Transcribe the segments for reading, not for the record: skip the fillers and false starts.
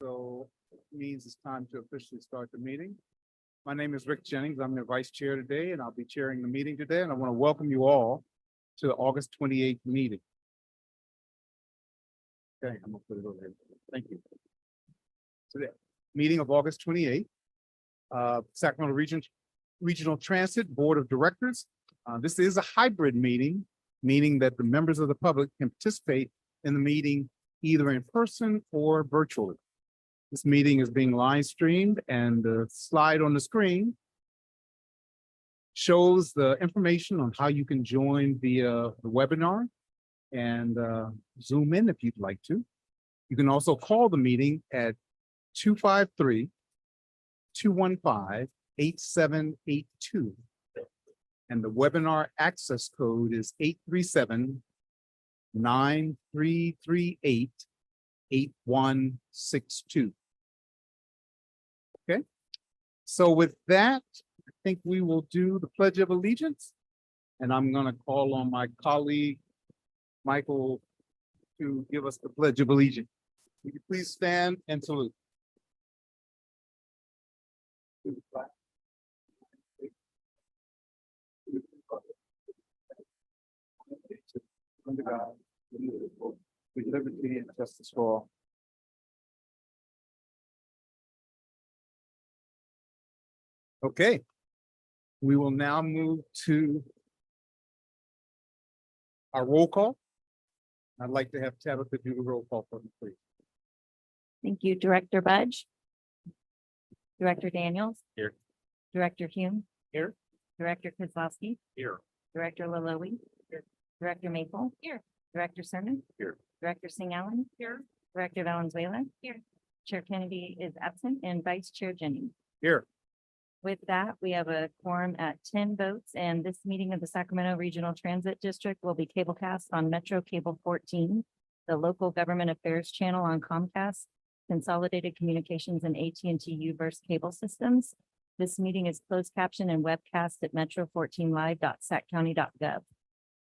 So means it's time to officially start the meeting. My name is Rick Jennings. I'm the vice chair today, and I'll be chairing the meeting today. And I want to welcome you all to the August 28th meeting. Okay, I'm gonna put it over here. Thank you. So the meeting of August 28th, Sacramento Regional Transit Board of Directors. This is a hybrid meeting, meaning that the members of the public can participate in the meeting either in person or virtually. This meeting is being live streamed, and the slide on the screen shows the information on how you can join the webinar and Zoom in if you'd like to. You can also call the meeting at 253-215-8782. And the webinar access code is 837-9338-8162. Okay, so with that, I think we will do the Pledge of Allegiance. And I'm going to call on my colleague, Michael, to give us the Pledge of Allegiance. Will you please stand and salute? Under God, with liberty and justice for all. Okay, we will now move to our roll call. I'd like to have Tabitha do the roll call for me, please. Thank you, Director Budge. Director Daniels. Here. Director Hume. Here. Director Kozlowski. Here. Director Laloe. Here. Director Maple. Here. Director Sermon. Here. Director Singh Allen. Here. Director Valenzuela. Here. Chair Kennedy is absent and Vice Chair Jennings. Here. With that, we have a quorum at 10 votes, and this meeting of the Sacramento Regional Transit District will be cablecast on Metro Cable 14, the local government affairs channel on Comcast, Consolidated Communications, and AT&T U-verse cable systems. This meeting is closed caption and webcast at metro14live.saccounty.gov.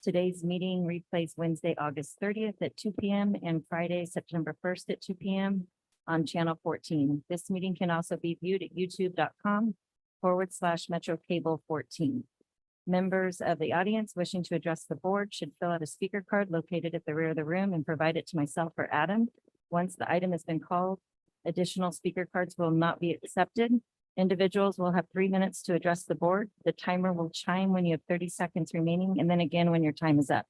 Today's meeting replays Wednesday, August 30th at 2 p.m. and Friday, September 1st at 2 p.m. on channel 14. This meeting can also be viewed at youtube.com/Metro Cable 14. Members of the audience wishing to address the board should fill out a speaker card located at the rear of the room and provide it to myself or Adam. Once the item has been called, additional speaker cards will not be accepted. Individuals will have 3 minutes to address the board. The timer will chime when you have 30 seconds remaining, and then again when your time is up.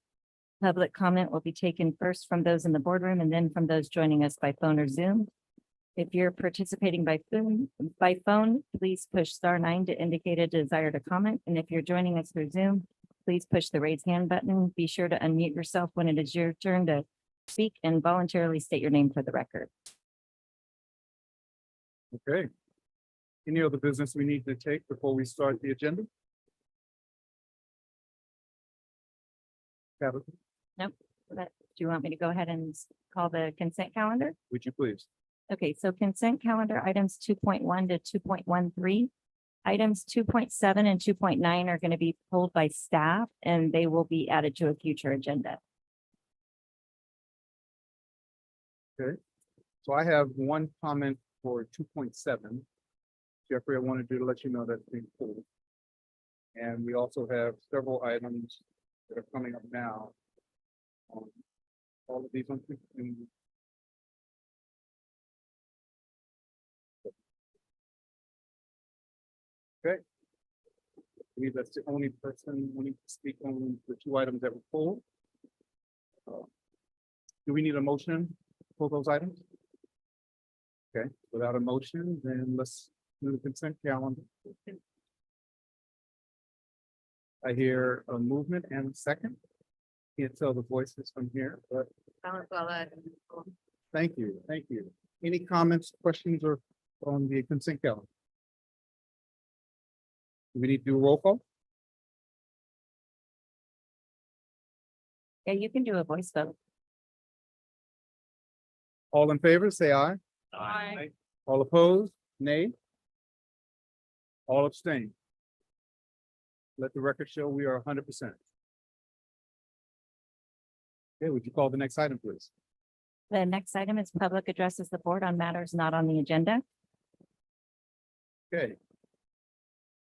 Public comment will be taken first from those in the boardroom and then from those joining us by phone or Zoom. If you're participating by phone, please push *9 to indicate a desire to comment. And if you're joining us through Zoom, please push the raise hand button. Be sure to unmute yourself when it is your turn to speak and voluntarily state your name for the record. Okay. Any other business we need to take before we start the agenda? Tabitha, But do you want me to go ahead and call the consent calendar? would you please? Okay, so consent calendar items 2.1 to 2.13. Items 2.7 and 2.9 are going to be pulled by staff, and they will be added to a future agenda. So I have one comment for 2.7. Jeffrey, I wanted to let you know that's being pulled. And we also have several items that are coming up now. All of these ones. Okay. I believe that's the only person wanting to speak on the two items that were pulled. Do we need a motion to pull those items? Okay, without a motion, then let's do the consent calendar. I hear a movement and a second. Can't tell the voices from here, but thank you, thank you. Any comments, questions, or on the consent calendar? Do we need to do a roll call? Yeah, you can do a voice vote. All in favor, say aye. Aye. All opposed, nay. All abstain. Let the record show we are 100%. Okay, would you call the next item, please? The next item is public addresses the board on matters not on the agenda. Okay.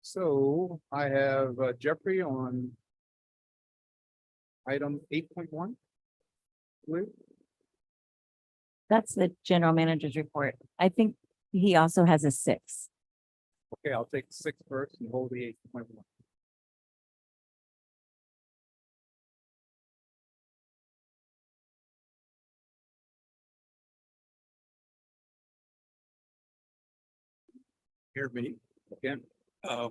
So I have Jeffrey on item 8.1. That's the general manager's report. I think he also has a 6. Okay, I'll take 6 first and hold the 8.1. Hear me. Again, I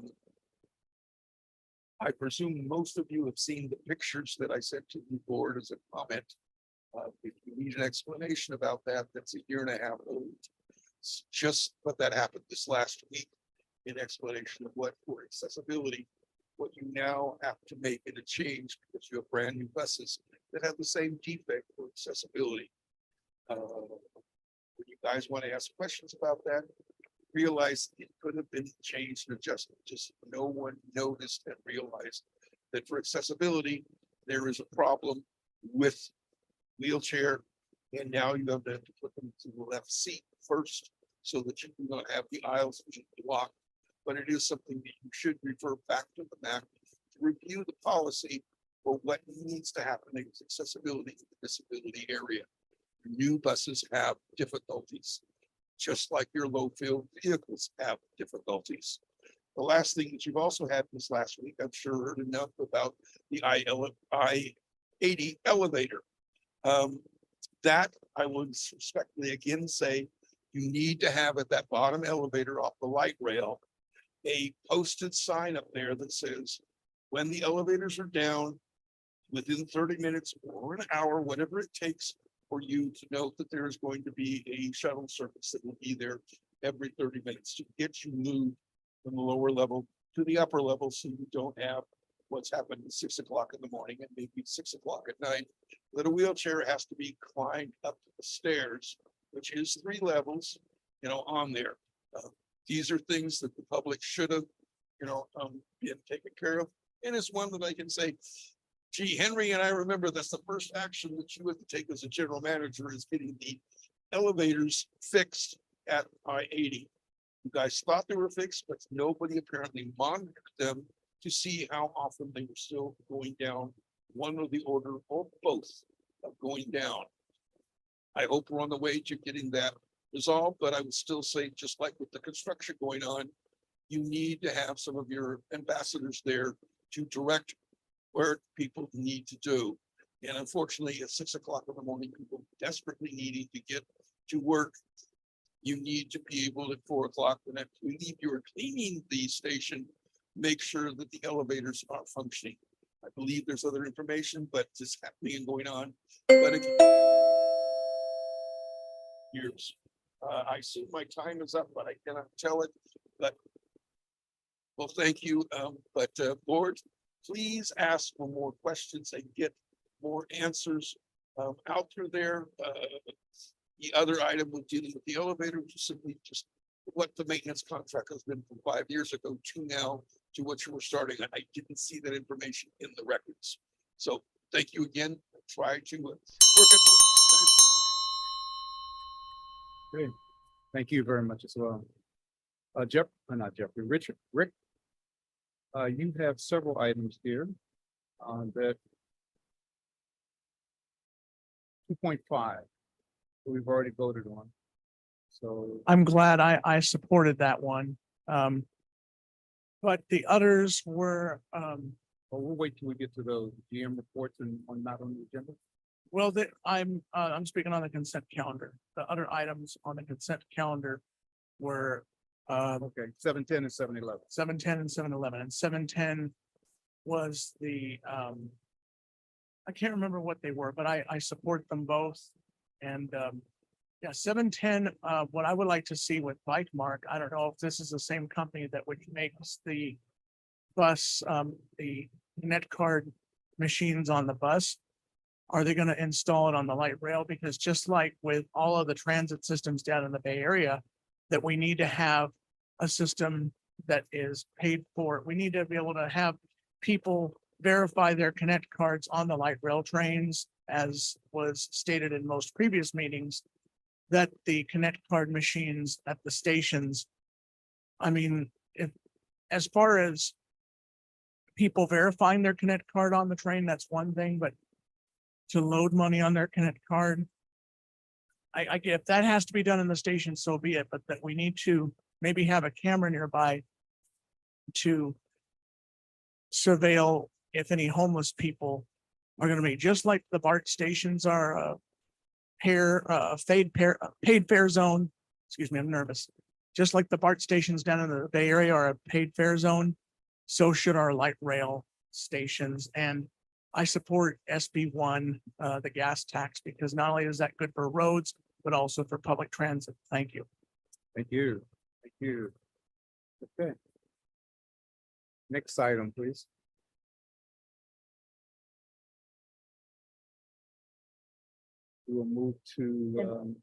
presume most of you have seen the pictures that I sent to the board as a comment. If you need an explanation about that, that's a year and a half old. It's just what that happened this last week in explanation of what for accessibility, what you now have to make in a change because you have brand new buses that have the same defect for accessibility. When you guys want to ask questions about that, realize it could have been changed and adjusted. Just no one noticed and realized that for accessibility, there is a problem with wheelchair. And now you have to put them to the left seat first so that you do not have the aisles blocked. But it is something that you should refer back to the map to review the policy for what needs to happen in accessibility in the disability area. New buses have difficulties, just like your low-field vehicles have difficulties. The last thing that you've also had this last week, I'm sure heard enough about the I-80 elevator. That I would respectfully again say, you need to have at that bottom elevator off the light rail, a posted sign up there that says, when the elevators are down, within 30 minutes or an hour, whatever it takes for you to note that there is going to be a shuttle service that will be there every 30 minutes to get you moved from the lower level to the upper level, so you don't have what's happened at 6 o'clock in the morning and maybe 6 o'clock at night. That a wheelchair has to be climbed up the stairs, which is 3 levels, on there. These are things that the public should have, been taken care of. And it's one that I can say, gee, Henry, and I remember that's the first action that you have to take as a general manager is getting the elevators fixed at I-80. You guys thought they were fixed, but nobody apparently monitored them to see how often they were still going down, one or the order or both of going down. I hope we're on the way to getting that resolved, but I would still say, just like with the construction going on, you need to have some of your ambassadors there to direct where people need to do. And unfortunately, at 6 o'clock in the morning, people desperately needing to get to work. You need to be able at 4 o'clock, when you are cleaning the station, make sure that the elevators are functioning. I believe there's other information, but it's happening and going on. But again, years. I see my time is up, but I cannot tell it. But well, thank you. Board, please ask for more questions and get more answers out through there. The other item with dealing with the elevator, which is simply just what the maintenance contract has been from 5 years ago to now to what you were starting. I didn't see that information in the records. So thank you again. Try to work it. great. Thank you very much as well. Not Jeffrey, Rick. You have several items here on that 2.5 we've already voted on. So I'm glad I supported that one. But the others were, we'll wait till we get to those GM reports and on not on the agenda. well, I'm speaking on the consent calendar. The other items on the consent calendar were Okay, 710 and 711. 710 and 711. And 710 was the I can't remember what they were, but I support them both. And yeah, 710, what I would like to see with Bike Mark, I don't know if this is the same company that would make the bus, the net card machines on the bus. Are they going to install it on the light rail? Because just like with all of the transit systems down in the Bay Area, that we need to have a system that is paid for. We need to be able to have people verify their Connect cards on the light rail trains as was stated in most previous meetings, that the Connect card machines at the stations, I mean, if, as far as people verifying their Connect card on the train, that's one thing, but to load money on their Connect card, I get, if that has to be done in the station, so be it, but that we need to maybe have a camera nearby to surveil if any homeless people are gonna be, just like the BART stations are paid fare zone. Excuse me, I'm nervous. Just like the BART stations down in the Bay Area are a paid fare zone, so should our light rail stations. And I support SB1, the gas tax, because not only is that good for roads, but also for public transit. Thank you. Thank you. Thank you. Okay. Next item, please. We will move to,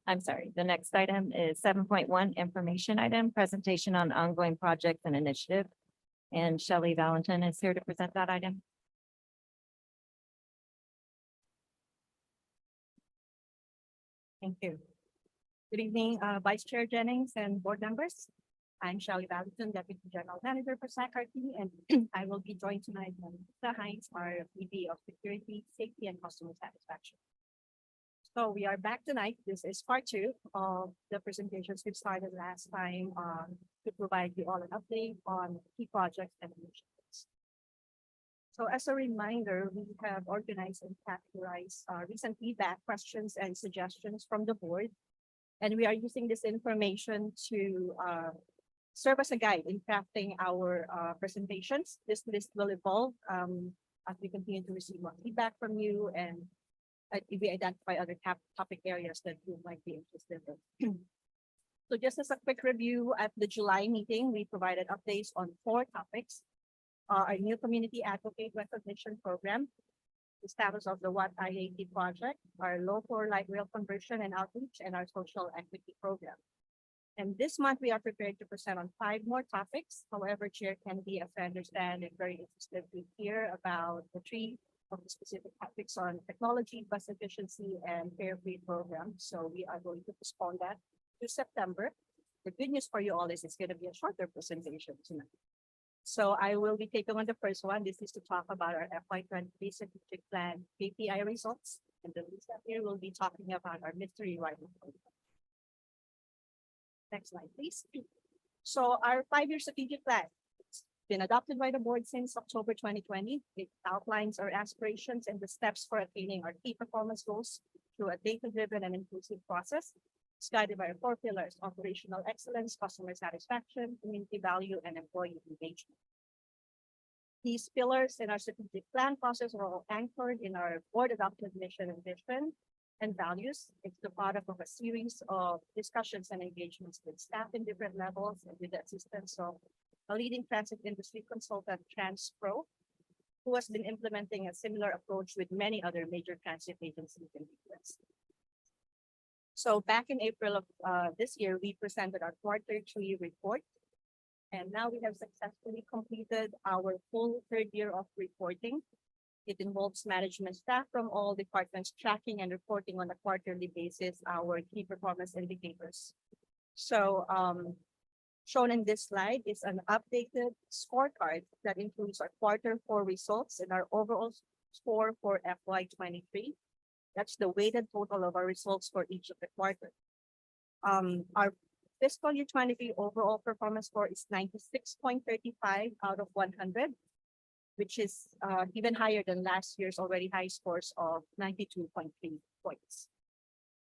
I'm sorry, the next item is 7.1 information item, presentation on ongoing projects and initiative. And Shelley Valentin is here to present that item. Thank you. Good evening, Vice Chair Jennings and board members. I'm Shelley Valentin, Deputy General Manager for SACRT, and I will be joined tonight by Lisa Hines, our VP of Security, Safety, and Customer Satisfaction. So we are back tonight. This is part two of the presentations we started last time to provide you all an update on key projects and initiatives. So as a reminder, we have organized and categorized recent feedback, questions, and suggestions from the board. And we are using this information to serve as a guide in crafting our presentations. This list will evolve as we continue to receive more feedback from you, and if we identify other topic areas that you might be interested in. So just as a quick review, at the July meeting, we provided updates on 4 topics. Our new community advocate recognition program, the status of the What IAT project, our low-floor light rail conversion and outreach, and our social equity program. And this month, we are prepared to present on 5 more topics. However, Chair Kennedy, as I understand, is very interested to hear about the 3 of the specific topics on technology, bus efficiency, and fare-free programs. So we are going to postpone that to September. The good news for you all is it's going to be a shorter presentation tonight. So I will be taking on the first one. This is to talk about our FY23 strategic plan KPI results. And the Lisa here will be talking about our mystery writing program. Next slide, please. So our 5-year strategic plan, it's been adopted by the board since October 2020. It outlines our aspirations and the steps for attaining our key performance goals through a data-driven and inclusive process. It's guided by our 4 pillars: operational excellence, customer satisfaction, community value, and employee engagement. These pillars in our strategic plan process are all anchored in our board-adopted mission and vision and values. It's the product of a series of discussions and engagements with staff in different levels and with the assistance of a leading transit industry consultant, TransPro, who has been implementing a similar approach with many other major transit agencies in the US. So back in April of this year, we presented our Q3 report. And now we have successfully completed our full 3rd year of reporting. It involves management staff from all departments tracking and reporting on a quarterly basis our key performance indicators. So shown in this slide is an updated scorecard that includes our Q4 results and our overall score for FY23. That's the weighted total of our results for each of the quarter. Our fiscal year 23 overall performance score is 96.35 out of 100, which is even higher than last year's already high scores of 92.3 points.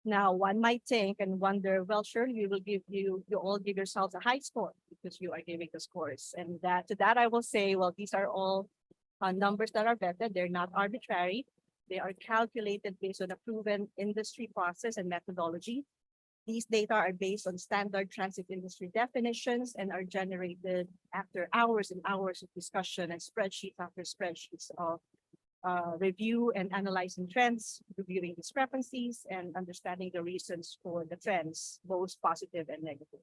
Now, one might think and wonder, well, surely you all give yourselves a high score because you are giving the scores. And to that I will say, well, these are all numbers that are vetted. They're not arbitrary. They are calculated based on a proven industry process and methodology. These data are based on standard transit industry definitions and are generated after hours and hours of discussion and spreadsheets after spreadsheets of review and analyzing trends, reviewing discrepancies, and understanding the reasons for the trends, both positive and negative.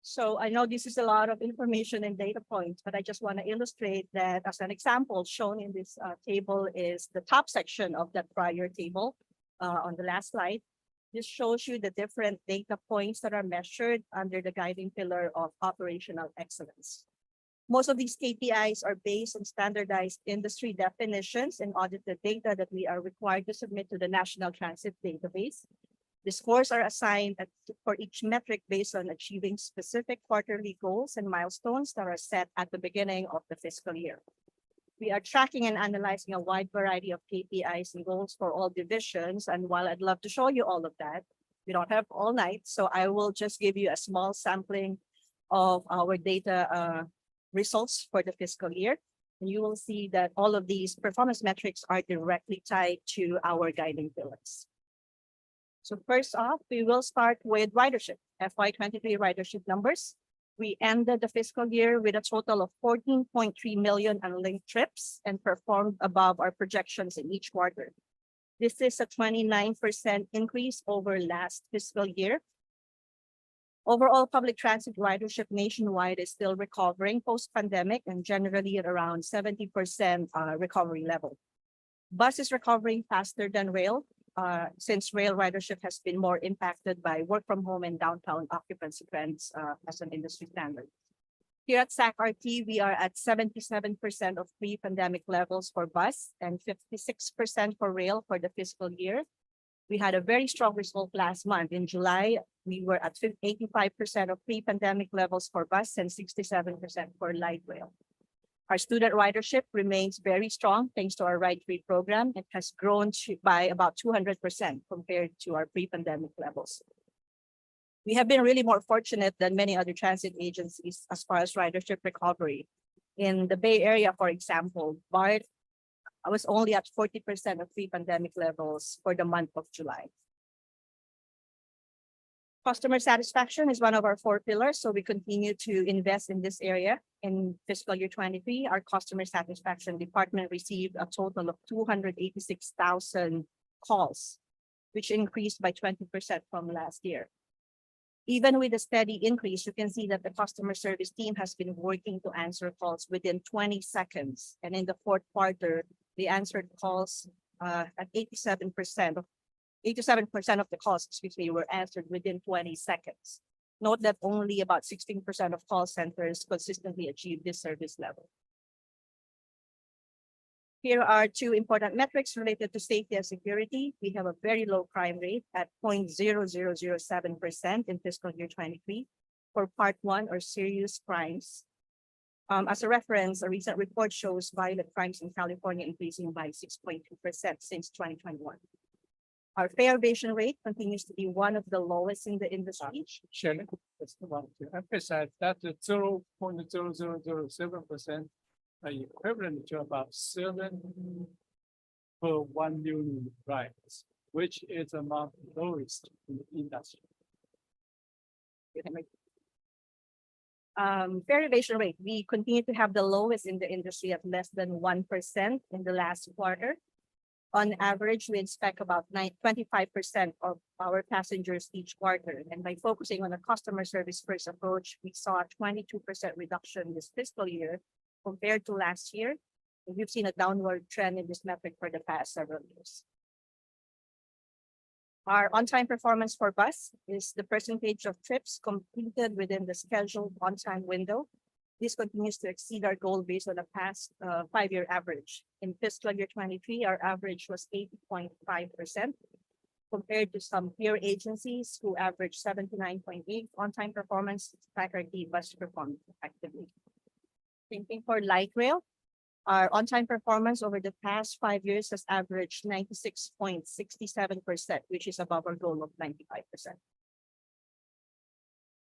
So I know this is a lot of information and data points, but I just want to illustrate that as an example shown in this table is the top section of that prior table on the last slide. This shows you the different data points that are measured under the guiding pillar of operational excellence. Most of these KPIs are based on standardized industry definitions and audited data that we are required to submit to the National Transit Database. The scores are assigned for each metric based on achieving specific quarterly goals and milestones that are set at the beginning of the fiscal year. We are tracking and analyzing a wide variety of KPIs and goals for all divisions. And while I'd love to show you all of that, we don't have all night. So I will just give you a small sampling of our data results for the fiscal year. And you will see that all of these performance metrics are directly tied to our guiding pillars. So first off, we will start with ridership, FY23 ridership numbers. We ended the fiscal year with a total of 14.3 million unlinked trips and performed above our projections in each quarter. This is a 29% increase over last fiscal year. Overall, public transit ridership nationwide is still recovering post-pandemic and generally at around 70% recovery level. Bus is recovering faster than rail, since rail ridership has been more impacted by work from home and downtown occupancy trends as an industry standard. Here at SAC-RT, we are at 77% of pre-pandemic levels for bus and 56% for rail for the fiscal year. We had a very strong result last month. In July, we were at 85% of pre-pandemic levels for bus and 67% for light rail. Our student ridership remains very strong thanks to our Ride Free program. It has grown by about 200% compared to our pre-pandemic levels. We have been really more fortunate than many other transit agencies as far as ridership recovery. In the Bay Area, for example, BART was only at 40% of pre-pandemic levels for the month of July. Customer satisfaction is one of our 4 pillars, so we continue to invest in this area. In fiscal year 23, our customer satisfaction department received a total of 286,000 calls, which increased by 20% from last year. Even with a steady increase, you can see that the customer service team has been working to answer calls within 20 seconds. And in the 4th quarter, they answered calls at 87% of the calls, were answered within 20 seconds. Note that only about 16% of call centers consistently achieve this service level. Here are 2 important metrics related to safety and security. We have a very low crime rate at 0.0007% in fiscal year 23 for part 1 or serious crimes. As a reference, a recent report shows violent crimes in California increasing by 6.2% since 2021. Our fare evasion rate continues to be one of the lowest in the industry. Shelley, just want to emphasize that the 0.0007% are equivalent to about 7 per 1 million rides, which is among the lowest in the industry. Fare evasion rate, we continue to have the lowest in the industry at less than 1% in the last quarter. On average, we inspect about 25% of our passengers each quarter. And by focusing on a customer service first approach, we saw a 22% reduction this fiscal year compared to last year. And we've seen a downward trend in this metric for the past several years. Our on-time performance for bus is the percentage of trips completed within the scheduled on-time window. This continues to exceed our goal based on the past 5-year average. In fiscal year 23, our average was 80.5% compared to some peer agencies who averaged 79.8 on-time performance. SAC-RT bus performed effectively. Same thing for light rail. Our on-time performance over the past 5 years has averaged 96.67%, which is above our goal of 95%.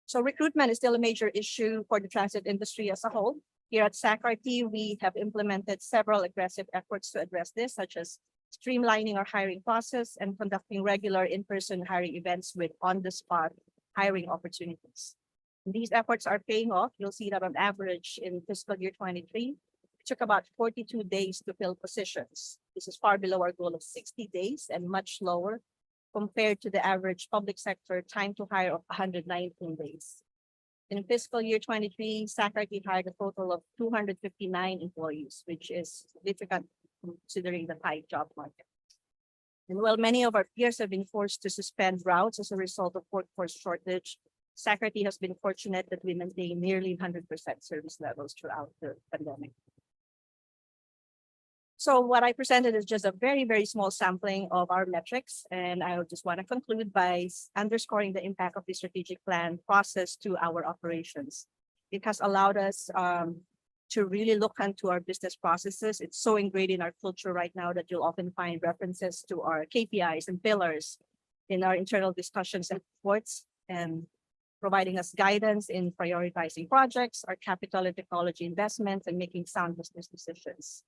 So recruitment is still a major issue for the transit industry as a whole. Here at SAC-RT, we have implemented several aggressive efforts to address this, such as streamlining our hiring process and conducting regular in-person hiring events with on-the-spot hiring opportunities. These efforts are paying off. You'll see that on average in fiscal year 23, it took about 42 days to fill positions. This is far below our goal of 60 days and much lower compared to the average public sector time to hire of 119 days. In fiscal year 23, SACRT hired a total of 259 employees, which is significant considering the tight job market. And while many of our peers have been forced to suspend routes as a result of workforce shortage, SACRT has been fortunate that we maintain nearly 100% service levels throughout the pandemic. So what I presented is just a very, very small sampling of our metrics, and I just want to conclude by underscoring the impact of the strategic plan process to our operations. It has allowed us to really look into our business processes. It's so ingrained in our culture right now that you'll often find references to our KPIs and pillars in our internal discussions and reports, and providing us guidance in prioritizing projects, our capital and technology investments, and making sound business decisions.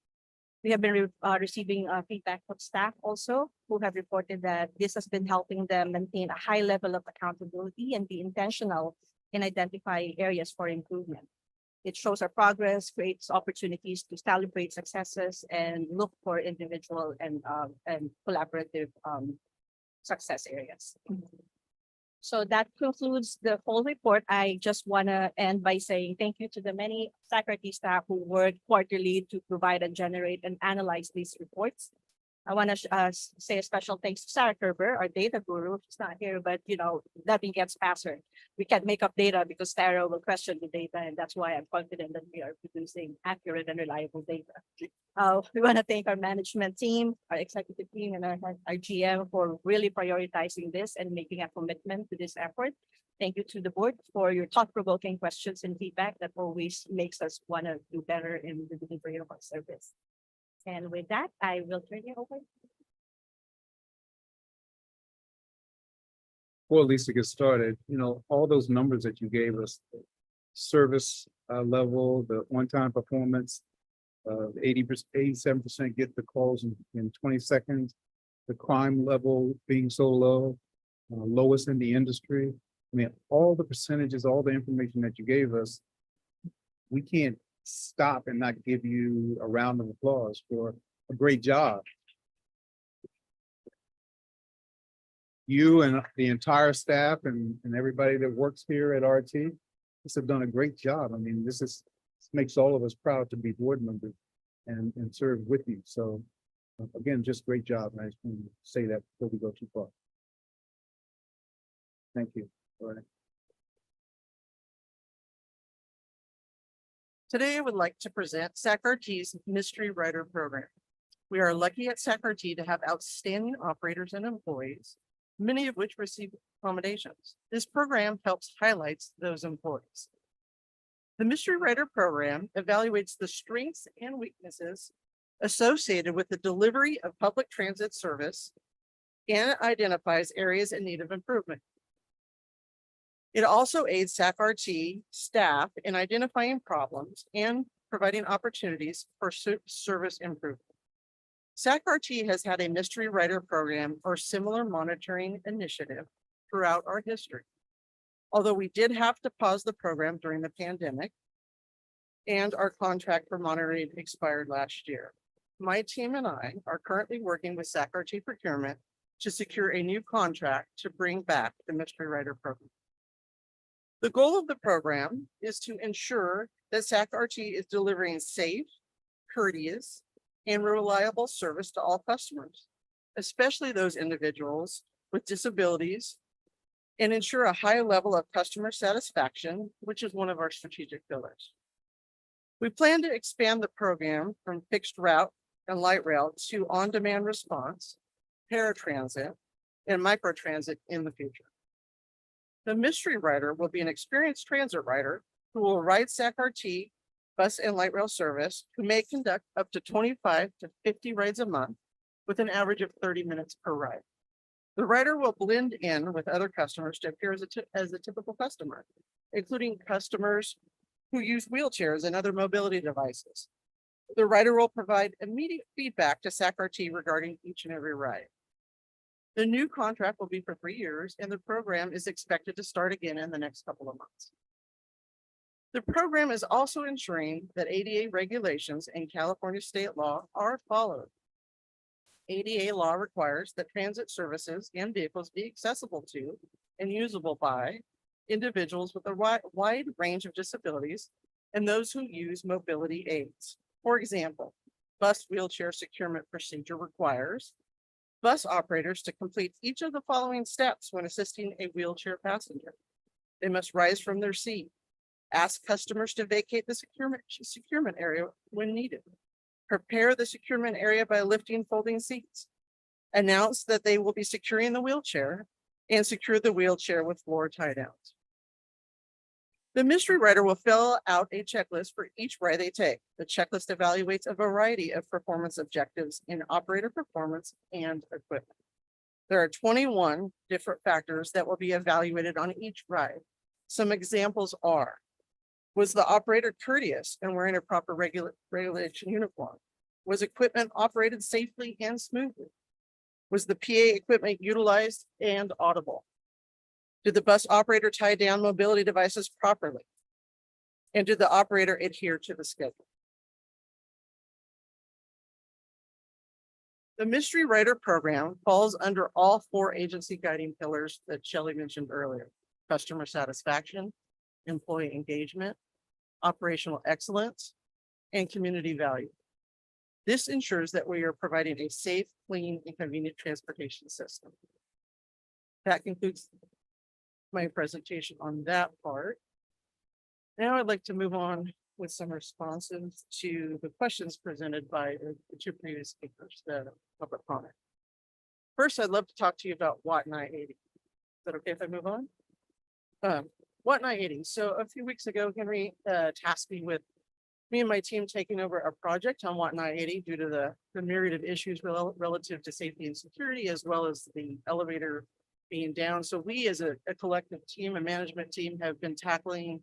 We have been receiving feedback from staff also, who have reported that this has been helping them maintain a high level of accountability and be intentional in identifying areas for improvement. It shows our progress, creates opportunities to celebrate successes, and look for individual and collaborative success areas. So that concludes the whole report. I just want to end by saying thank you to the many SACRT staff who work quarterly to provide and generate and analyze these reports. I want to say a special thanks to Sarah Kerber, our data guru. She's not here, but nothing gets past her. We can't make up data because Sarah will question the data, and that's why I'm confident that we are producing accurate and reliable data. We want to thank our management team, our executive team, and our GM for really prioritizing this and making a commitment to this effort. Thank you to the board for your thought-provoking questions and feedback that always makes us want to do better in the delivery of our service. And with that, I will turn it over. Well, Lisa, get started, all those numbers that you gave us, service level, the one-time performance, 80%, 87% get the calls in 20 seconds, the crime level being so low, lowest in the industry. I mean, all the percentages, all the information that you gave us, we can't stop and not give you a round of applause for a great job. You and the entire staff and everybody that works here at RT have done a great job. I mean, this makes all of us proud to be board members and serve with you. So again, just great job. And I just want to say that before we go too far. Thank you. All right. Today, I would like to present SACRT's Mystery Writer Program. We are lucky at SACRT to have outstanding operators and employees, many of which receive accommodations. This program helps highlight those employees. The Mystery Writer Program evaluates the strengths and weaknesses associated with the delivery of public transit service and identifies areas in need of improvement. It also aids SACRT staff in identifying problems and providing opportunities for service improvement. SACRT has had a mystery writer program or similar monitoring initiative throughout our history. Although we did have to pause the program during the pandemic and our contract for monitoring expired last year. My team and I are currently working with SACRT procurement to secure a new contract to bring back the mystery writer program. The goal of the program is to ensure that SACRT is delivering safe, courteous, and reliable service to all customers, especially those individuals with disabilities, and ensure a high level of customer satisfaction, which is one of our strategic pillars. We plan to expand the program from fixed route and light rail to on-demand response, paratransit, and microtransit in the future. The mystery writer will be an experienced transit writer who will ride SACRT bus and light rail service, who may conduct up to 25 to 50 rides a month with an average of 30 minutes per ride. The writer will blend in with other customers to appear as a typical customer, including customers who use wheelchairs and other mobility devices. The writer will provide immediate feedback to SACRT regarding each and every ride. The new contract will be for 3 years, and the program is expected to start again in the next couple of months. The program is also ensuring that ADA regulations and California state law are followed. ADA law requires that transit services and vehicles be accessible to and usable by individuals with a wide range of disabilities, and those who use mobility aids. For example, bus wheelchair securement procedure requires bus operators to complete each of the following steps when assisting a wheelchair passenger. They must rise from their seat, ask customers to vacate the securement area when needed, prepare the securement area by lifting folding seats, announce that they will be securing the wheelchair, and secure the wheelchair with floor tie downs. The mystery rider will fill out a checklist for each ride they take. The checklist evaluates a variety of performance objectives in operator performance and equipment. There are 21 different factors that will be evaluated on each ride. Some examples are, was the operator courteous and wearing a proper regulation uniform? Was equipment operated safely and smoothly? Was the PA equipment utilized and audible? Did the bus operator tie down mobility devices properly? And did the operator adhere to the schedule? The Mystery Rider program falls under all 4 agency guiding pillars that Shelley mentioned earlier: customer satisfaction, employee engagement, operational excellence, and community value. This ensures that we are providing a safe, clean, and convenient transportation system. That concludes my presentation on that part. Now I'd like to move on with some responses to the questions presented by the 2 previous speakers, the public comment. First, I'd love to talk to you about WAT 980. Is that okay if I move on? WAT 980. So a few weeks ago, Henry tasked me with me and my team taking over a project on WAT 980 due to the myriad of issues relative to safety and security, as well as the elevator being down. So we as a collective team, a management team, have been tackling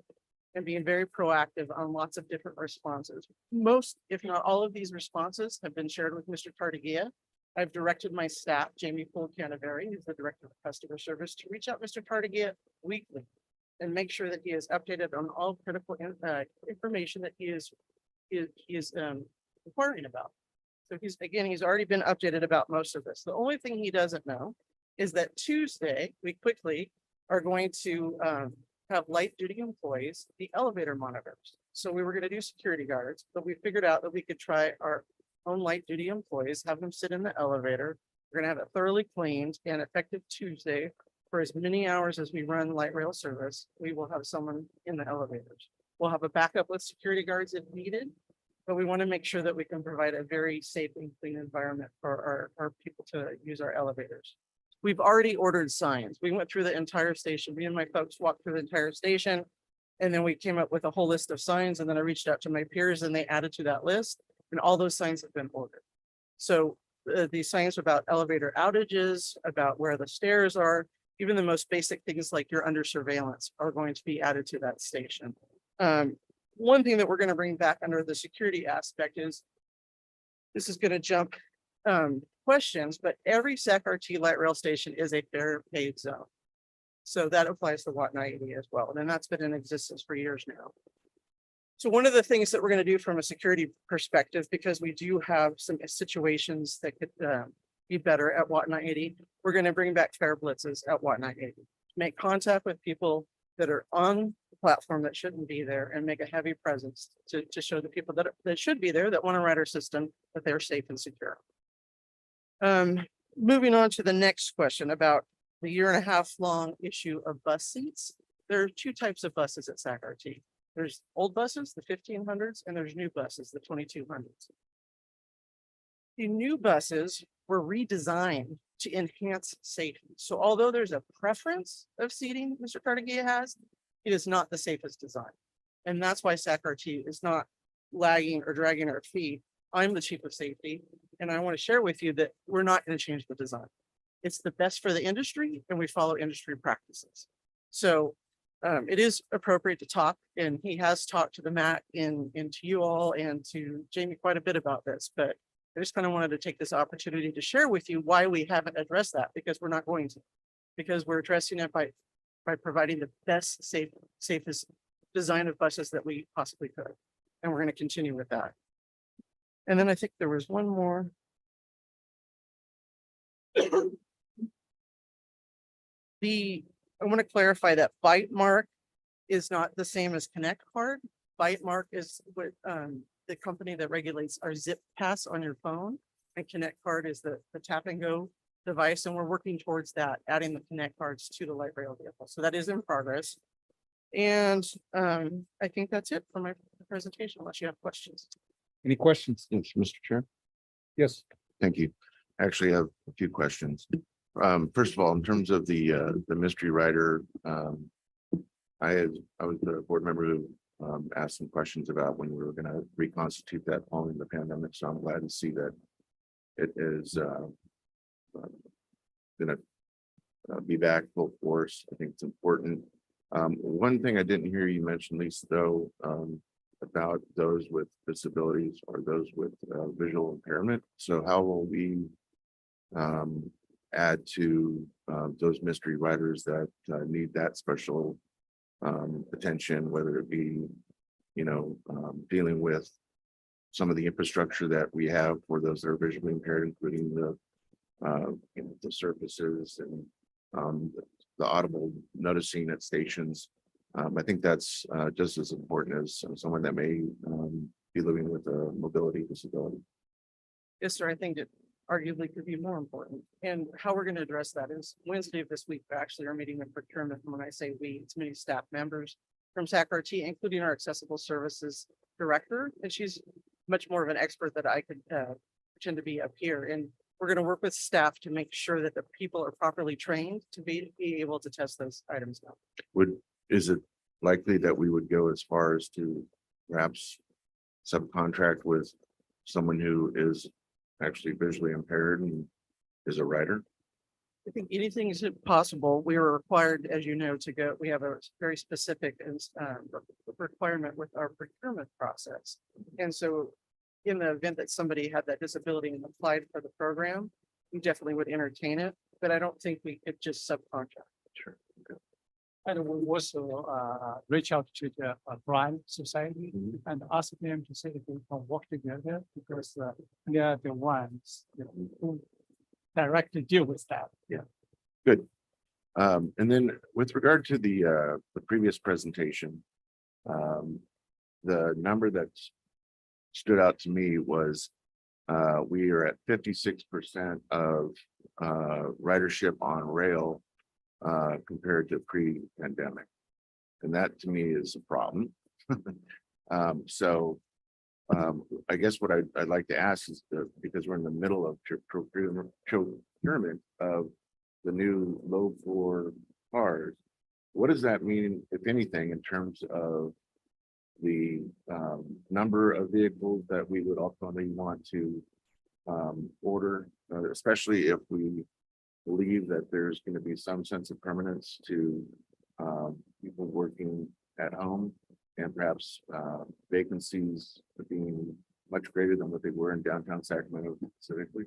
and being very proactive on lots of different responses. Most, if not all of these responses have been shared with Mr. Tartagia. I've directed my staff, Jamie Full-Canaveri, who's the Director of Customer Service, to reach out to Mr. Tartagia weekly and make sure that he is updated on all critical information that he is inquiring about. So he's already been updated about most of this. The only thing he doesn't know is that Tuesday, we quickly are going to have light duty employees, the elevator monitors. So we were going to do security guards, but we figured out that we could try our own light duty employees, have them sit in the elevator. We're going to have it thoroughly cleaned, and effective Tuesday, for as many hours as we run light rail service, we will have someone in the elevators. We'll have a backup with security guards if needed, but we want to make sure that we can provide a very safe and clean environment for our people to use our elevators. We've already ordered signs. We went through the entire station. Me and my folks walked through the entire station, and then we came up with a whole list of signs, and then I reached out to my peers and they added to that list, and all those signs have been ordered. So these signs about elevator outages, about where the stairs are, even the most basic things like you're under surveillance are going to be added to that station. One thing that we're going to bring back under the security aspect is, this is going to jump questions, but every SAC-RT light rail station is a fair paid zone. So that applies to WAT 980 as well. And that's been in existence for years now. So one of the things that we're going to do from a security perspective, because we do have some situations that could be better at WAT 980, we're going to bring back fair blitzes at WAT 980. Make contact with people that are on the platform that shouldn't be there and make a heavy presence to show the people that should be there, that want to ride our system, that they're safe and secure. Moving on to the next question about the 1.5 year long issue of bus seats. There are 2 types of buses at SAC-RT. There's old buses, the 1500s, and there's new buses, the 2200s. The new buses were redesigned to enhance safety. So although there's a preference of seating Mr. Tartagia has, it is not the safest design. And that's why SAC-RT is not lagging or dragging our feet. I'm the chief of safety, and I want to share with you that we're not going to change the design. It's the best for the industry, and we follow industry practices. So it is appropriate to talk, and he has talked to the MAC and to you all and to Jamie quite a bit about this, but I just kind of wanted to take this opportunity to share with you why we haven't addressed that, because we're not going to, because we're addressing it by providing the best, safest design of buses that we possibly could. And we're going to continue with that. And then I think there was one more. The I want to clarify that Bite Mark is not the same as Connect Card. Bite Mark is what, the company that regulates our Zip Pass on your phone. And Connect Card is the tap and go device, and we're working towards that, adding the Connect cards to the light rail vehicle. So that is in progress. And I think that's it for my presentation, unless you have questions. Any questions? Yes, Mr. Chair. Yes. Thank you. I actually have a few questions. First of all, in terms of the mystery rider, I was the board member who asked some questions about when we were going to reconstitute that following the pandemic. So I'm glad to see that it is going to be back full force. I think it's important. One thing I didn't hear you mention, Lisa, though, about those with disabilities or those with visual impairment. So how will we add to those mystery riders that need that special attention, whether it be, dealing with some of the infrastructure that we have for those that are visually impaired, including the surfaces and the audible noticing at stations. I think that's just as important as someone that may be living with a mobility disability. Yes, sir. I think it arguably could be more important. And how we're going to address that is Wednesday of this week, we actually are meeting with procurement. And when I say we, it's many staff members from SACRT, including our accessible services director. And she's much more of an expert that I could pretend to be up here. And we're going to work with staff to make sure that the people are properly trained to be able to test those items now. Is it likely that we would go as far as to perhaps subcontract with someone who is actually visually impaired and is a rider? I think anything is possible. We are required, as you know, to go, we have a very specific requirement with our procurement process. And so in the event that somebody had that disability and applied for the program, we definitely would entertain it, but I don't think we could just subcontract. Sure. And we also reach out to the blind society and ask them to see if we can work together, because they are the ones who directly deal with that. Good. And then with regard to the previous presentation, the number that stood out to me was we are at 56% of ridership on rail compared to pre-pandemic. And that to me is a problem. I guess what I'd like to ask is, because we're in the middle of procurement of the new low floor cars, what does that mean, if anything, in terms of the number of vehicles that we would ultimately want to order, especially if we believe that there's going to be some sense of permanence to people working at home, and perhaps vacancies being much greater than what they were in downtown Sacramento specifically?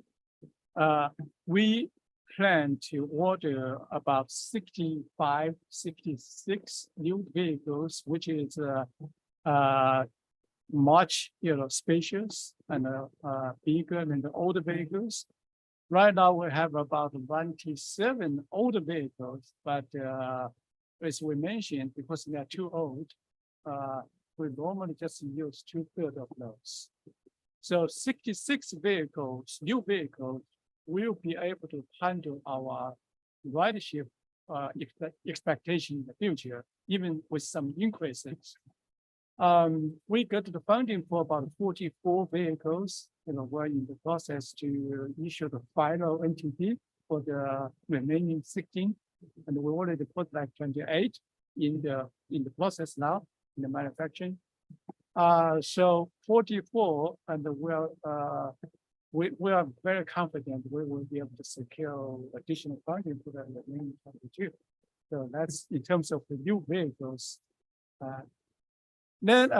We plan to order about 65, 66 new vehicles, which is much, spacious and bigger than the older vehicles. Right now, we have about 27 older vehicles, but as we mentioned, because they are too old, we normally just use 2/3 of those. So 66 vehicles, new vehicles, will be able to handle our ridership expectation in the future, even with some increases. We got the funding for about 44 vehicles. We're in the process to issue the final NTP for the remaining 16, and we already put like 28 in the process now in the manufacturing. So 44, and we are very confident we will be able to secure additional funding for the remaining 22. So that's in terms of the new vehicles. Then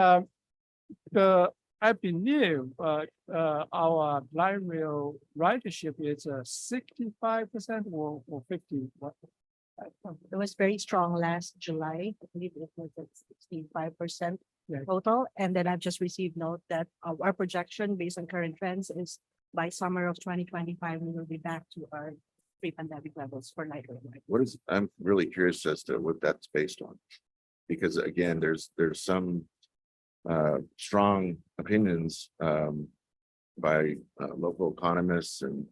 I believe our light rail ridership is 65% or 50. It was very strong last July. I believe it was at 65% Yeah. total. And then I've just received note that our projection based on current trends is by summer of 2025, we will be back to our pre-pandemic levels for light rail. What is, I'm really curious as to what that's based on. Because again, there's some strong opinions by local economists and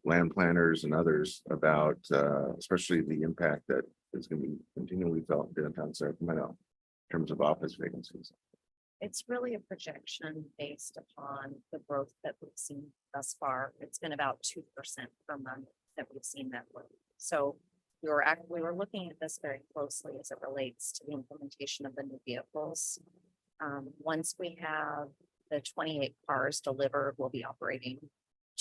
land planners and others about especially the impact that is going to be continually felt in downtown Sacramento in terms of office vacancies. It's really a projection based upon the growth that we've seen thus far. It's been about 2% per month that we've seen that growth. So we were looking at this very closely as it relates to the implementation of the new vehicles. Once we have the 28 cars delivered, we'll be operating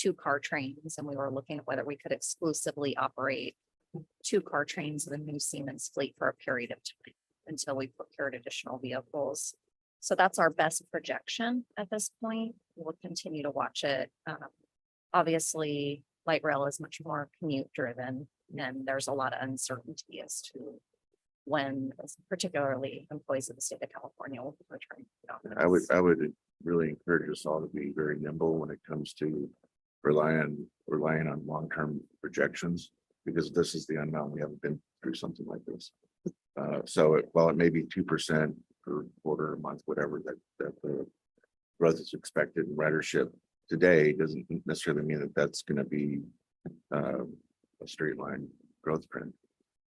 2-car trains, and we were looking at whether we could exclusively operate 2-car trains of the new Siemens fleet for a period of time until we procured additional vehicles. So that's our best projection at this point. We'll continue to watch it. Obviously, light rail is much more commute driven, and there's a lot of uncertainty as to when, particularly employees of the state of California will be returning. to the office. I would really encourage us all to be very nimble when it comes to relying on long-term projections, because this is the unknown. We haven't been through something like this. While it may be 2% per quarter, a month, whatever, that the growth is expected in ridership today doesn't necessarily mean that that's going to be a straight line growth trend.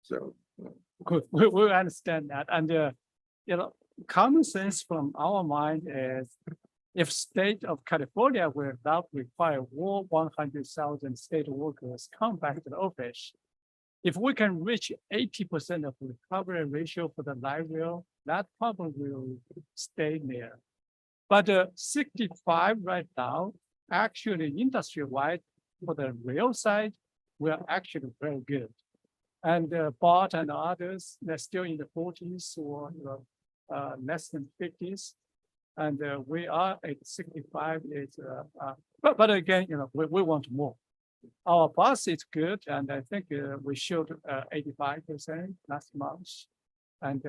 So Good, we understand that, and common sense from our mind is if state of California will not require all 100,000 state workers come back to the office, if we can reach 80% of recovery ratio for the light rail, that probably will stay there. But 65 right now, actually industry-wide for the rail side, we're actually very good. And BART and others, they're still in the 40s or less than 50s. And we are at 65. But again, we want more. Our bus is good, and I think we showed 85% last month. And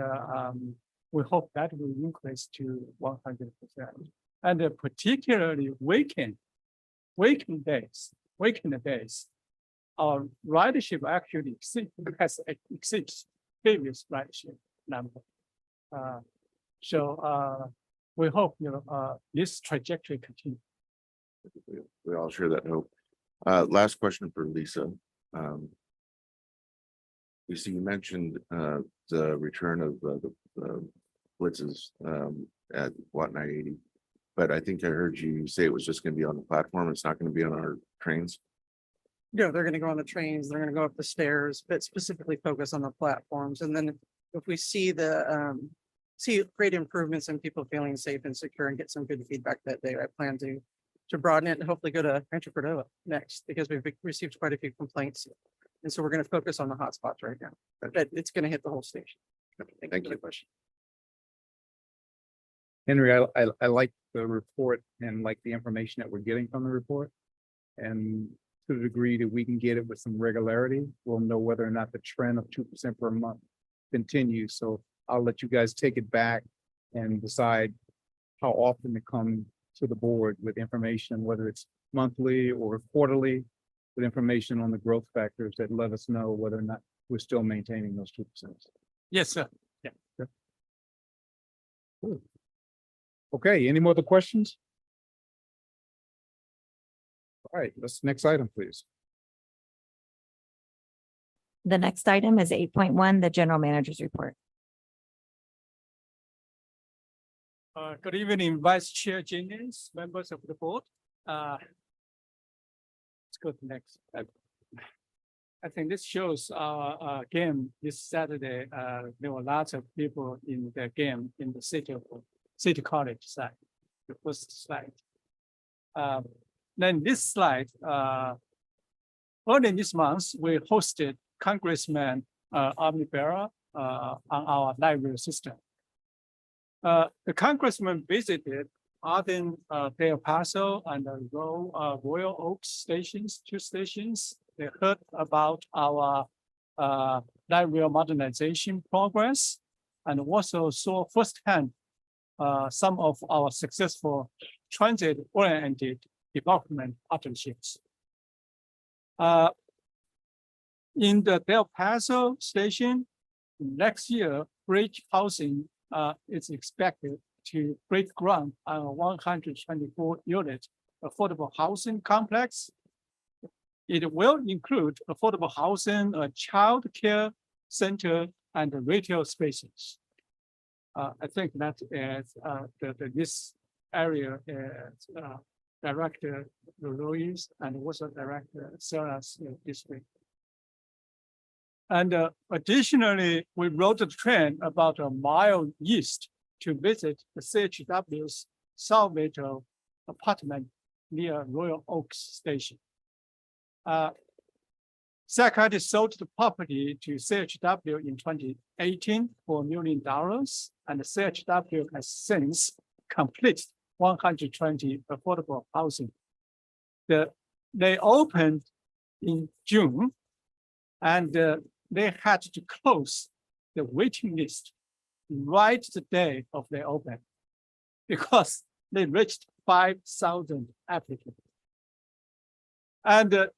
we hope that will increase to 100%. And particularly weekend days, our ridership actually exceeds previous ridership number. So we hope this trajectory continues. we all share that hope. Last question for Lisa. Lisa, you mentioned the return of the blitzes at Watt 980, but I think I heard you say it was just going to be on the platform. It's not going to be on our trains. Yeah, they're gonna go on the trains, they're gonna go up the stairs, but specifically focus on the platforms. And then if we see see great improvements in people feeling safe and secure and get some good feedback that day, I plan to broaden it and hopefully go to Rancho Cordova next, because we've received quite a few complaints. And so we're gonna focus on the hotspots right now, but it's gonna hit the whole station. Thank for you. the question. Henry, I like the report and like the information that we're getting from the report. And to the degree that we can get it with some regularity, we'll know whether or not the trend of 2% per month continues. So I'll let you guys take it back and decide how often to come to the board with information, whether it's monthly or quarterly, with information on the growth factors that let us know whether or not we're still maintaining those 2%. Yes, sir. Okay, any more other questions? All right, next item, please. The next item is 8.1, the general manager's report. Good evening, Vice Chair Jenkins, members of the board. Let's go to next. I think this shows our game this Saturday. There were lots of people in the game in the City College side, the first slide. Then this slide, early this month, we hosted Congressman Army Bera on our light rail system. The congressman visited Arden, Del Paso, and Royal Oaks stations, 2 stations. They heard about our light rail modernization progress, and also saw firsthand some of our successful transit-oriented development partnerships. In the Del Paso station, next year, Bridge Housing is expected to break ground on a 124 unit affordable housing complex. It will include affordable housing, a child care center, and retail spaces. I think that is this area is Director Ruiz and also Director Sarah's district. And additionally, we rode the train about a mile east to visit the CHW's Salvator apartment near Royal Oaks Station. Sacramento sold the property to CHW in 2018 for $1 million, and the CHW has since completed 120 affordable housing. They opened in June, and they had to close the waiting list right the day of their open because they reached 5,000 applicants. And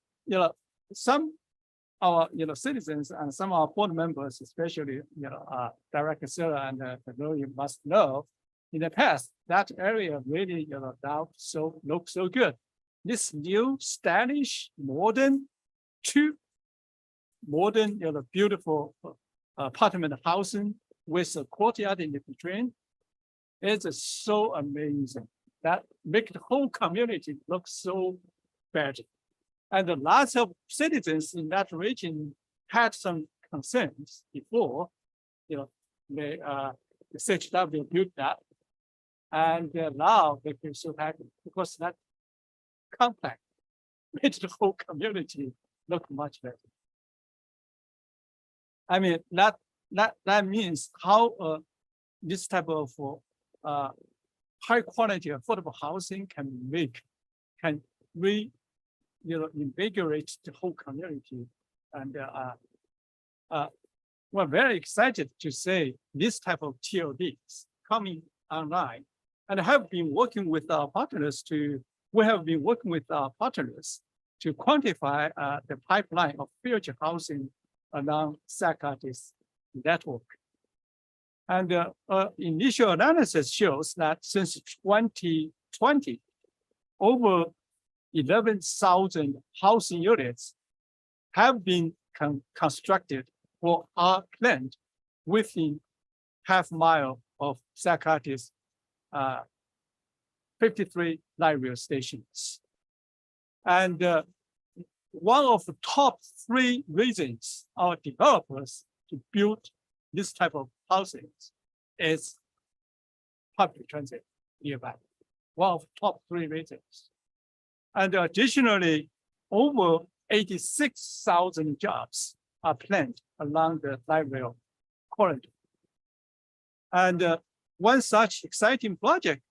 some our citizens and some of our board members, especially Director Sarah and you must know, in the past that area really now looks so good. This new stylish modern beautiful apartment housing with a courtyard in between is so amazing. That makes the whole community look so better. And lots of citizens in that region had some concerns before, the CHW built that. And now they feel so happy because that complex made the whole community look much better. I mean, that means how this type of high quality affordable housing can invigorate the whole community. And we're very excited to say this type of TODs coming online, and have been working with our partners to quantify the pipeline of future housing along Sacarte's network. And initial analysis shows that since 2020, over 11,000 housing units have been constructed or are planned within half mile of Sacarte's 53 light rail stations. And one of the top 3 reasons our developers to build this type of housing is public transit nearby. One of the top 3 reasons. And additionally, over 86,000 jobs are planned along the light rail corridor. And one such exciting project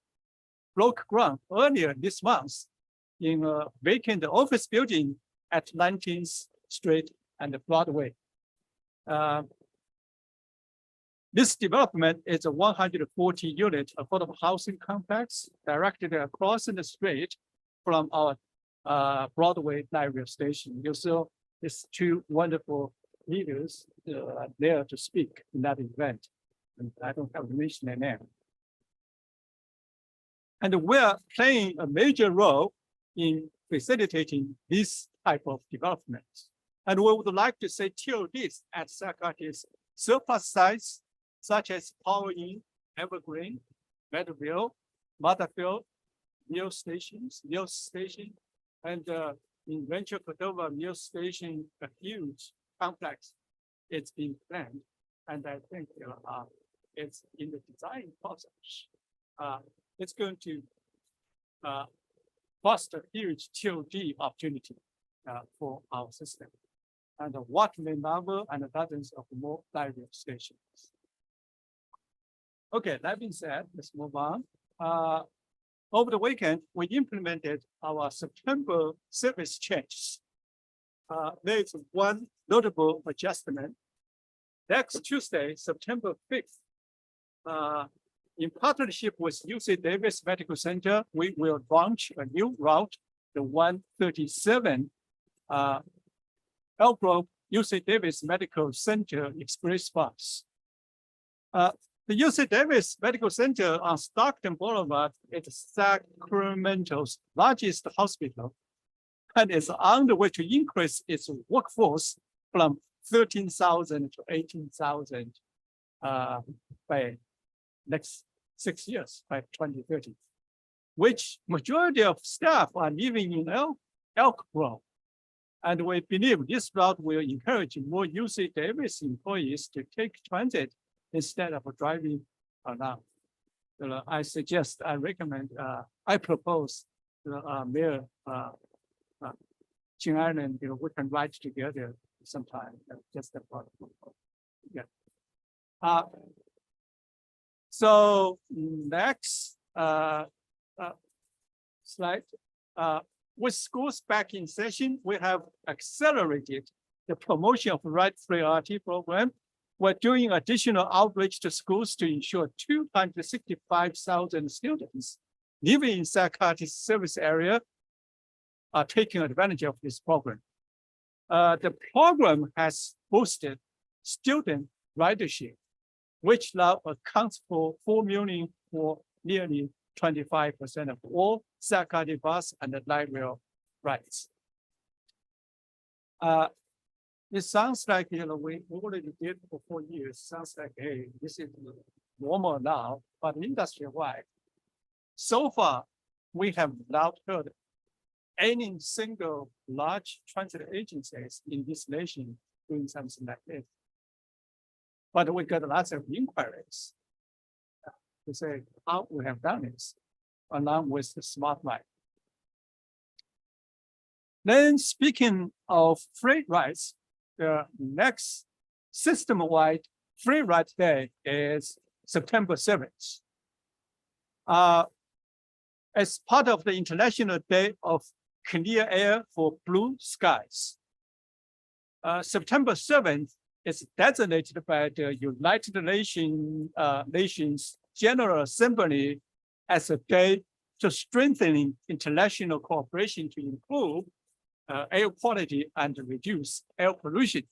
broke ground earlier this month in a vacant office building at 19th Street and Broadway. This development is a 140-unit affordable housing complex directly across the street from our Broadway light rail station. You saw these 2 wonderful leaders there to speak in that event. And I don't have to mention their name. And we're playing a major role in facilitating this type of development. And we would like to say TODs at Sacarte's surplus sites, such as Power Inn, Evergreen, Meadowville, Butterfield, Neil Station, and in Rancho Cordova Neil Station, a huge complex. It's being planned, and I think it's in the design process. It's going to foster huge TOD opportunity for our system, and what may number and dozens of more light rail stations. Okay, that being said, let's move on. Over the weekend, we implemented our September service changes. There is one notable adjustment. Next Tuesday, September 5th, in partnership with UC Davis Medical Center, we will launch a new route, the 137 Elk Grove UC Davis Medical Center Express bus. The UC Davis Medical Center on Stockton Boulevard is Sacramento's largest hospital and is on the way to increase its workforce from 13,000 to 18,000 by next 6 years, by 2030, which majority of staff are living in Elk Grove. And we believe this route will encourage more UC Davis employees to take transit instead of driving around. I recommend, I propose, Mayor Chin Island, we can ride together sometime, just about. Yeah. So next slide. With schools back in session, we have accelerated the promotion of ride-free RT program. We're doing additional outreach to schools to ensure 265,000 students living in Sacramento service area are taking advantage of this program. The program has boosted student ridership, which now accounts for 4 million for nearly 25% of all Sacramento bus and the light rail rides. It sounds like, we already did for 4 years. Sounds like, hey, this is normal now, but industry-wide, so far, we have not heard any single large transit agencies in this nation doing something like this. But we got lots of inquiries to say how we have done this, along with the smart ride. Then speaking of free rides, the next system-wide free ride day is September 7th. As part of the International Day of Clear Air for Blue Skies, September 7th is designated by the United Nations General Assembly as a day to strengthening international cooperation to improve air quality and reduce air pollution.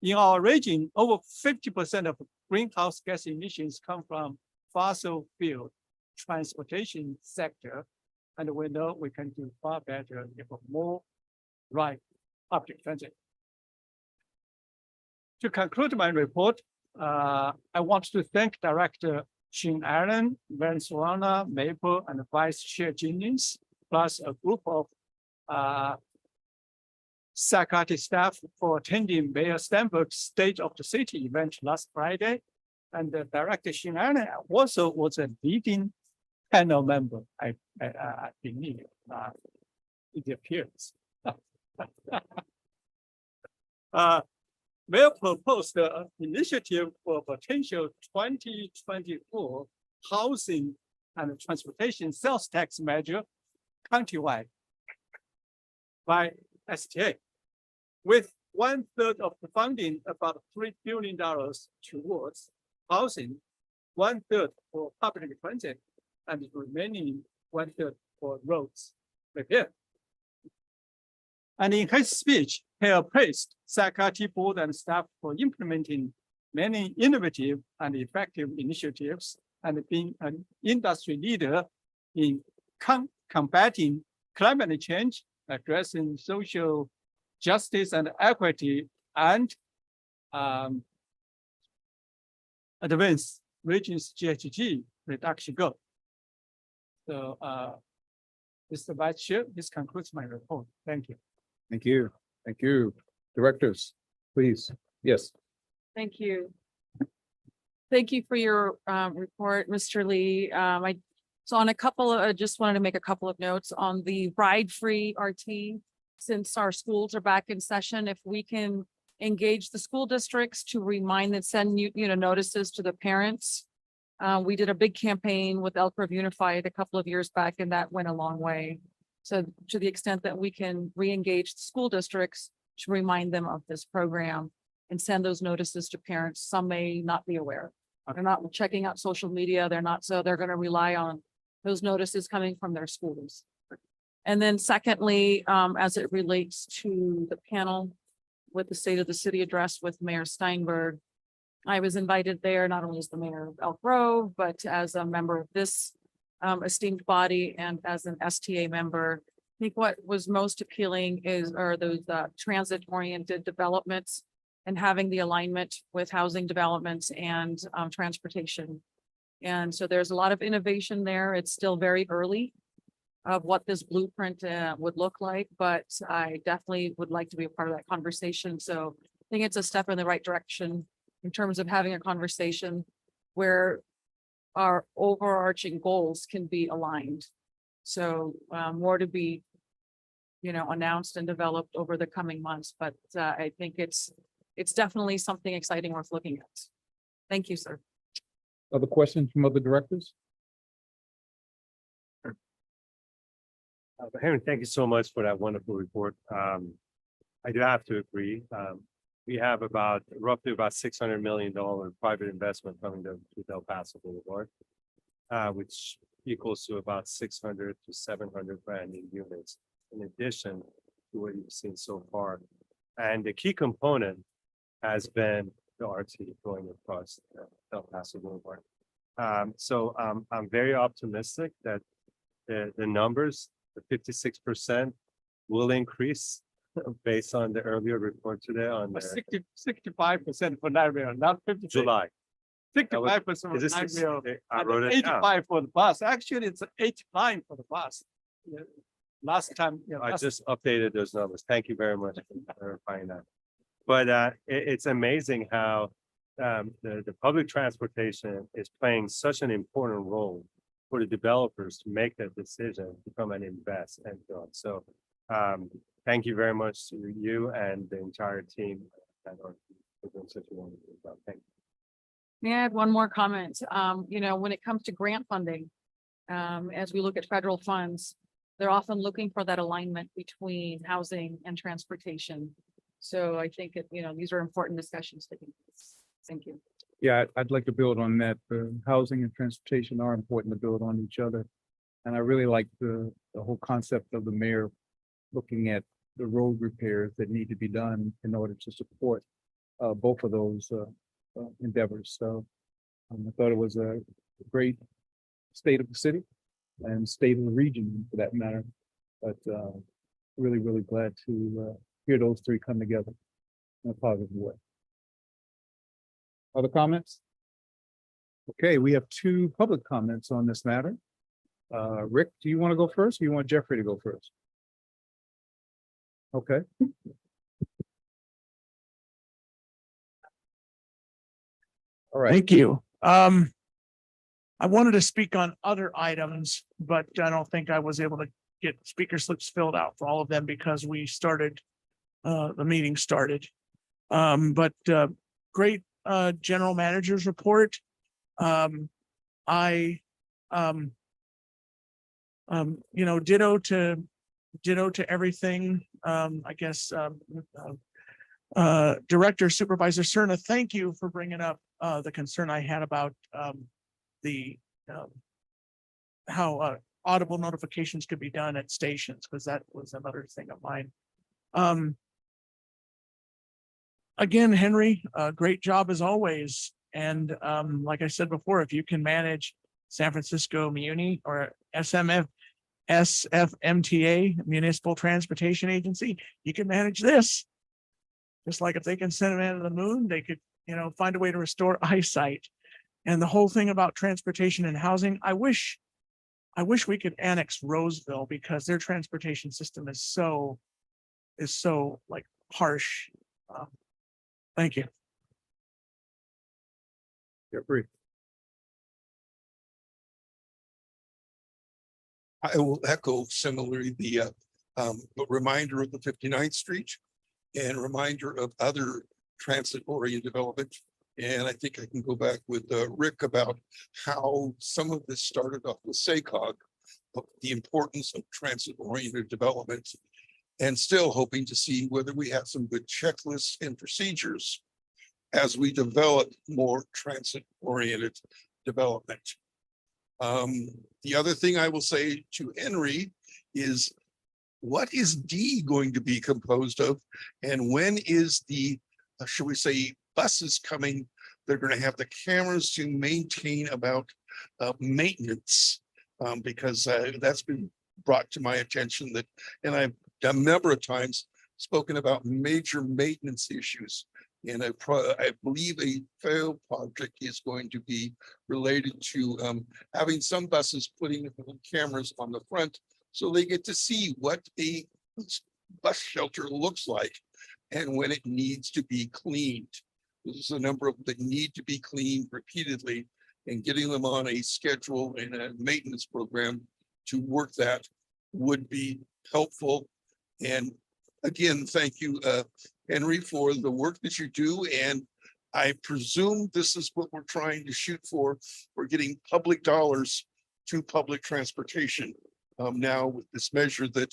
In our region, over 50% of greenhouse gas emissions come from fossil fuel transportation sector, and we know we can do far better if more ride public transit. To conclude my report, I want to thank Director Chin Allen, Venezuela, Maple, and Vice Chair Jennings, plus a group of Sacramento staff for attending Mayor Stanford's State of the City event last Friday. And Director Chin Allen also was a leading panel member, I believe, it appears. Mayor proposed an initiative for potential 2024 housing and transportation sales tax measure countywide by STA, with 1/3 of the funding, about $3 billion towards housing, 1/3 for public transit, and the remaining 1/3 for roads repair. And in his speech, he praised Sacramento board and staff for implementing many innovative and effective initiatives and being an industry leader in combating climate change, addressing social justice and equity, and advance region's GHG reduction goal. So, Mr. Vice Chair, this concludes my report. Thank you. Thank you. Thank you. Directors, please. Yes. Thank you. Thank you for your report, Mr. Lee. So on a couple of, I just wanted to make a couple of notes on the ride-free RT. Since our schools are back in session, if we can engage the school districts to remind and send notices to the parents. We did a big campaign with Elk Grove Unified a couple of years back, and that went a long way. So to the extent that we can re-engage the school districts to remind them of this program and send those notices to parents, some may not be aware. They're not checking out social media. They're not, so they're going to rely on those notices coming from their schools. And then secondly, as it relates to the panel, with the State of the City address with Mayor Steinberg. I was invited there not only as the mayor of Elk Grove, but as a member of this esteemed body and as an STA member. I think what was most appealing are those transit-oriented developments and having the alignment with housing developments and transportation. And so there's a lot of innovation there. It's still very early of what this blueprint would look like, but I definitely would like to be a part of that conversation. So I think it's a step in the right direction in terms of having a conversation where our overarching goals can be aligned. So more to be, announced and developed over the coming months, but I think it's definitely something exciting worth looking at. Thank you, sir. Other questions from other directors? Henry, thank you so much for that wonderful report. I do have to agree. We have roughly about $600 million private investment coming to El Paso Boulevard, which equals to about 600 to 700 brand new units in addition to what you've seen so far. And the key component has been the RT going across El Paso Boulevard. So I'm very optimistic that the numbers, the 56% will increase based on the earlier report today on the 65% for night rail, not 50. July. 65% for Is this night rail. I and wrote it down. 85 for the bus. Actually, it's 89 for the bus. Yeah, last time. I just updated those numbers. Thank you very much for clarifying that. But it's amazing how the public transportation is playing such an important role for the developers to make that decision to come and invest and build. So thank you very much to you and the entire team that are doing such a wonderful job. Thank you. May I add one more comment? When it comes to grant funding, as we look at federal funds, they're often looking for that alignment between housing and transportation. So I think these are important discussions to be. Thank you. Yeah, I'd like to build on that. Housing and transportation are important to build on each other. And I really like the whole concept of the mayor looking at the road repairs that need to be done in order to support both of those endeavors. So I thought it was a great state of the city and state of the region for that matter. But really, really glad to hear those three come together in a positive way. Other comments? Okay, we have two public comments on this matter. Rick, do you want to go first or you want Jeffrey to go first? Okay. All right. Thank you. I wanted to speak on other items, but I don't think I was able to get speaker slips filled out for all of them because we started, the meeting started. But great general manager's report. Ditto to everything. I guess Director Supervisor Cerna, thank you for bringing up the concern I had about how audible notifications could be done at stations, because that was another thing of mine. Again, Henry, great job as always. And like I said before, if you can manage San Francisco Muni or SFMTA, Municipal Transportation Agency, you can manage this. Just like if they can send a man to the moon, they could, find a way to restore eyesight. And the whole thing about transportation and housing, I wish we could annex Roseville because their transportation system is so like harsh. Thank you. Jeffrey. I will echo similarly the reminder of the 59th Street and reminder of other transit-oriented development. And I think I can go back with Rick about how some of this started off with SACOG, of the importance of transit-oriented development, and still hoping to see whether we have some good checklists and procedures as we develop more transit-oriented development. The other thing I will say to Henry is what is D going to be composed of? And when is the, should we say, buses coming? They're going to have the cameras to maintain about maintenance. Because that's been brought to my attention that, and I've a number of times spoken about major maintenance issues. And I believe a failed project is going to be related to having some buses putting cameras on the front so they get to see what a bus shelter looks like and when it needs to be cleaned. There's a number of that need to be cleaned repeatedly, and getting them on a schedule and a maintenance program to work that would be helpful. And again, thank you, Henry, for the work that you do. And I presume this is what we're trying to shoot for. We're getting public dollars to public transportation now with this measure that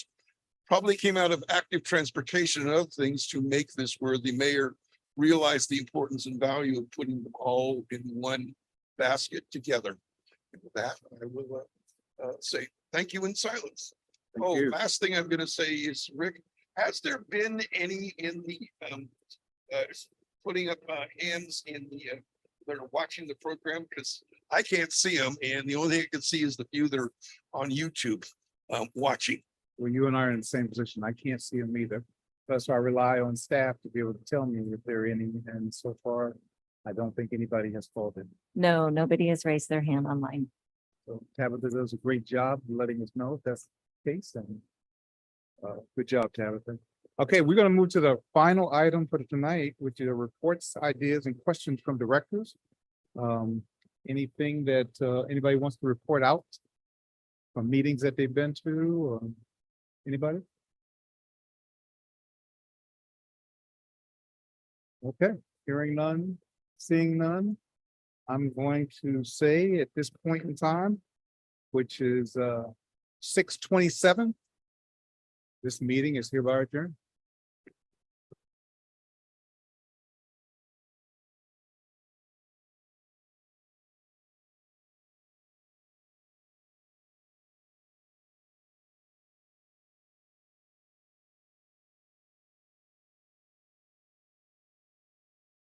probably came out of active transportation and other things to make this where the mayor realized the importance and value of putting them all in one basket together. And with that, I will say thank you in silence. Thank you. Last thing I'm going to say is, Rick, has there been any in the putting up hands in the that are watching the program? Because I can't see them, and the only thing I can see is the few that are on YouTube watching. Well, you and I are in the same position. I can't see them either. That's why I rely on staff to be able to tell me if there are any, and so far, I don't think anybody has called it. No, nobody has raised their hand online. So Tabitha does a great job letting us know if that's the case, and good job, Tabitha. Okay, we're gonna move to the final item for tonight, which are reports, ideas, and questions from directors. Anything that anybody wants to report out from meetings that they've been to, or anybody? Okay, hearing none, seeing none. I'm going to say at this point in time, which is 6:27. This meeting is hereby adjourned.